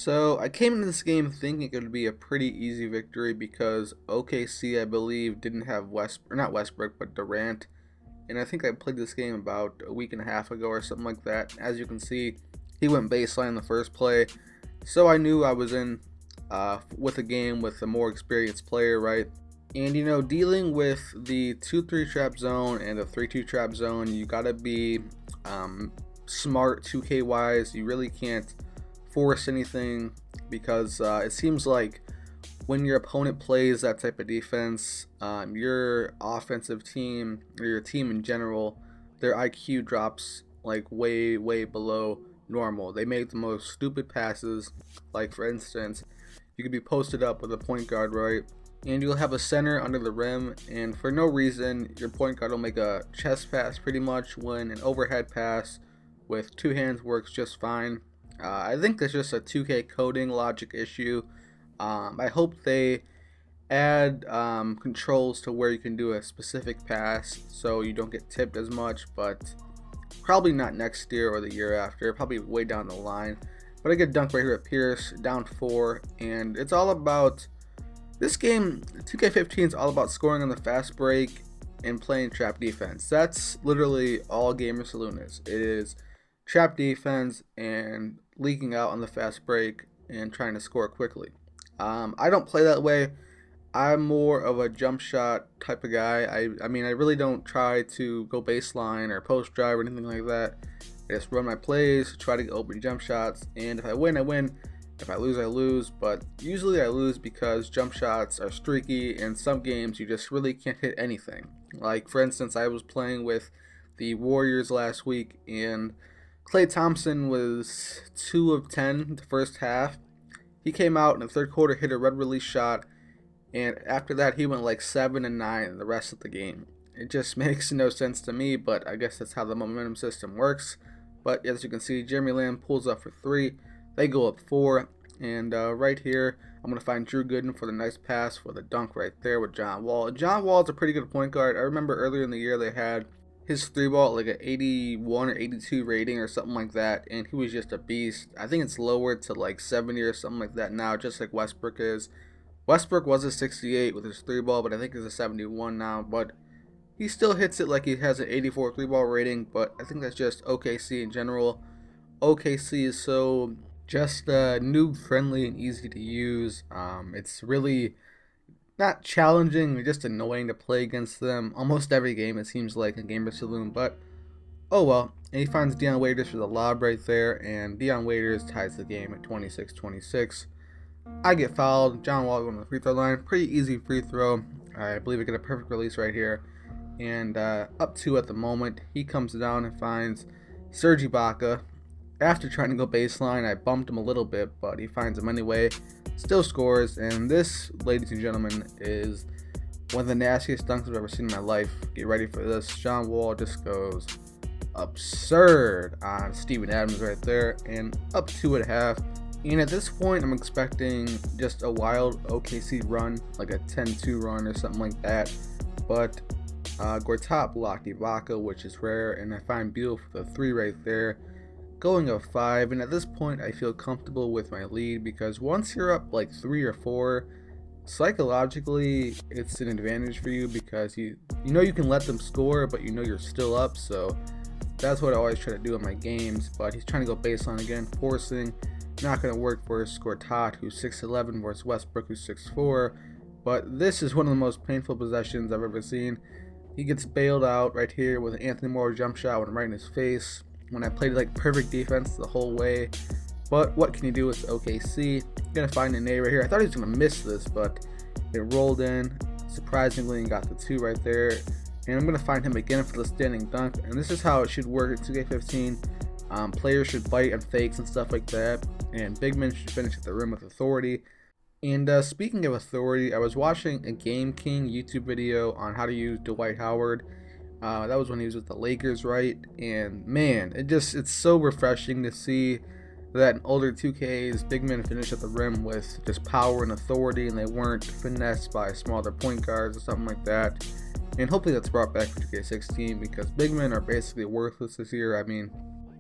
So I came into this game thinking it would be a pretty easy victory because OKC, I believe, didn't have not Westbrook, but Durant. And I think I played this game about a week and a half ago or something like that. As you can see, he went baseline in the first play. So I knew I was in with a game with a more experienced player, right? And dealing with the 2-3 trap zone and the 3-2 trap zone, you gotta be smart 2K wise. You really can't force anything because it seems like when your opponent plays that type of defense, your offensive team or your team in general, their IQ drops like way below normal. They make the most stupid passes. Like for instance, you could be posted up with a point guard, right? And you'll have a center under the rim, and for no reason, your point guard will make a chest pass pretty much when an overhead pass with two hands works just fine. I think that's just a 2K coding logic issue. I hope they add controls to where you can do a specific pass so you don't get tipped as much, but probably not next year or the year after, probably way down the line. But I get dunked right here at Pierce, down 4, and it's all about this game. 2K15 is all about scoring on the fast break and playing trap defense. That's literally all gamersaloon is. It is trap defense and leaking out on the fast break and trying to score quickly. I don't play that way. I'm more of a jump shot type of guy. I mean, I really don't try to go baseline or post drive or anything like that. I just run my plays, try to get open jump shots, and if I win, I win. If I lose, I lose, but usually I lose because jump shots are streaky, and some games you just really can't hit anything. Like, for instance, I was playing with the Warriors last week, and Klay Thompson was 2 of 10 the first half. He came out in the third quarter, hit a red release shot, and after that he went like 7 and 9 the rest of the game. It just makes no sense to me, but I guess that's how the momentum system works. But as you can see, Jeremy Lamb pulls up for 3. They go up 4, and right here I'm going to find Drew Gooden for the nice pass for the dunk right there with John Wall. John Wall's a pretty good point guard. I remember earlier in the year they had his 3-ball like an 81 or 82 rating or something like that, and he was just a beast. I think it's lowered to like 70 or something like that now, just like Westbrook is. Westbrook was a 68 with his 3-ball, but I think it's a 71 now, but he still hits it like he has an 84 3-ball rating. But I think that's just OKC in general. OKC is so just noob friendly and easy to use. It's really not challenging, just annoying to play against them. Almost every game it seems like in gamersaloon, but oh well. And he finds Dion Waiters for the lob right there, and Dion Waiters ties the game at 26-26. I get fouled. John Wall going to the free throw line. Pretty easy free throw. I believe I get a perfect release right here. And up 2 at the moment. He comes down and finds Serge Ibaka. After trying to go baseline, I bumped him a little bit, but he finds him anyway. Still scores, and this, ladies and gentlemen, is one of the nastiest dunks I've ever seen in my life. Get ready for this. John Wall just goes absurd on Steven Adams right there, and up 2 at half. And at this point, I'm expecting just a wild OKC run, like a 10-2 run or something like that. But Gortat blocked Ibaka, which is rare, and I find Beal for the 3 right there, going up 5. And at this point, I feel comfortable with my lead because once you're up like 3 or 4, psychologically, it's an advantage for you because you know you can let them score, but you know you're still up. So that's what I always try to do in my games. But he's trying to go baseline again, forcing. Not going to work versus Gortat, who's 6'11", versus Westbrook, who's 6'4". But this is one of the most painful possessions I've ever seen. He gets bailed out right here with an Anthony Moore jump shot went right in his face when I played like perfect defense the whole way. But what can you do with OKC? Gonna find an A right here. I thought he was gonna miss this, but it rolled in surprisingly and got the 2 right there. And I'm gonna find him again for the standing dunk. And this is how it should work in 2K15. Players should bite on fakes and stuff like that, and big men should finish at the rim with authority. And speaking of authority, I was watching a Game King YouTube video on how to use Dwight Howard. That was when he was with the Lakers, right? And man, it's so refreshing to see that in older 2Ks, big men finish at the rim with just power and authority, and they weren't finessed by smaller point guards or something like that. And hopefully that's brought back for 2K16 because big men are basically worthless this year. I mean,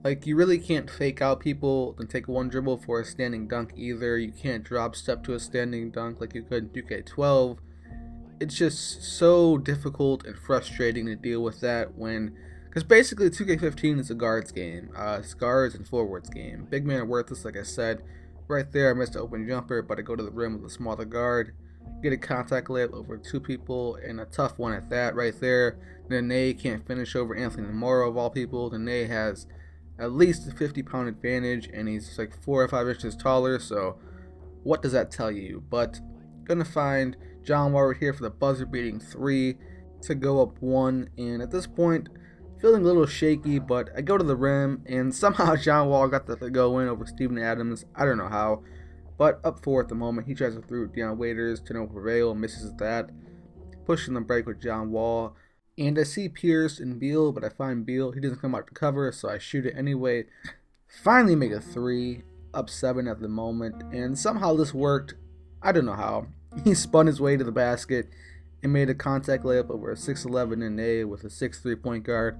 Like, you really can't fake out people and take one dribble for a standing dunk either. You can't drop step to a standing dunk like you could in 2K12. It's just so difficult and frustrating to deal with that when, because basically 2K15 is a guards game. It's guards and forwards game. Big men are worthless, like I said. Right there, I missed an open jumper, but I go to the rim with a smaller guard, get a contact layup over two people, and a tough one at that right there. Nene can't finish over Anthony Morrow of all people. Nene has at least a 50-pound advantage, and he's like 4 or 5 inches taller, so what does that tell you? But gonna find John Wall right here for the buzzer beating 3 to go up 1, and at this point feeling a little shaky, but I go to the rim and somehow John Wall got the go in over Steven Adams. I don't know how, but up 4 at the moment. He tries to through Deion Waiters to no prevail, misses that, pushing the break with John Wall. And I see Pierce and Beal, but I find Beal. He doesn't come out to cover, so I shoot it anyway. Finally make a 3, up 7 at the moment, and somehow this worked. I don't know how. He spun his way to the basket and made a contact layup over a 6'11" Nene with a 6'3" point guard.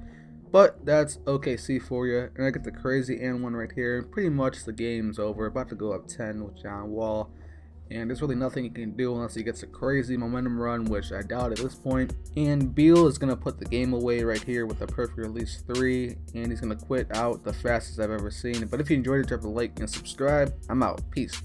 But that's OKC for you. And I get the crazy and one right here. Pretty much the game's over. About to go up 10 with John Wall. And there's really nothing he can do unless he gets a crazy momentum run, which I doubt at this point. And Beal is going to put the game away right here with a perfect release 3. And he's going to quit out the fastest I've ever seen. But if you enjoyed it, drop a like and subscribe. I'm out. Peace.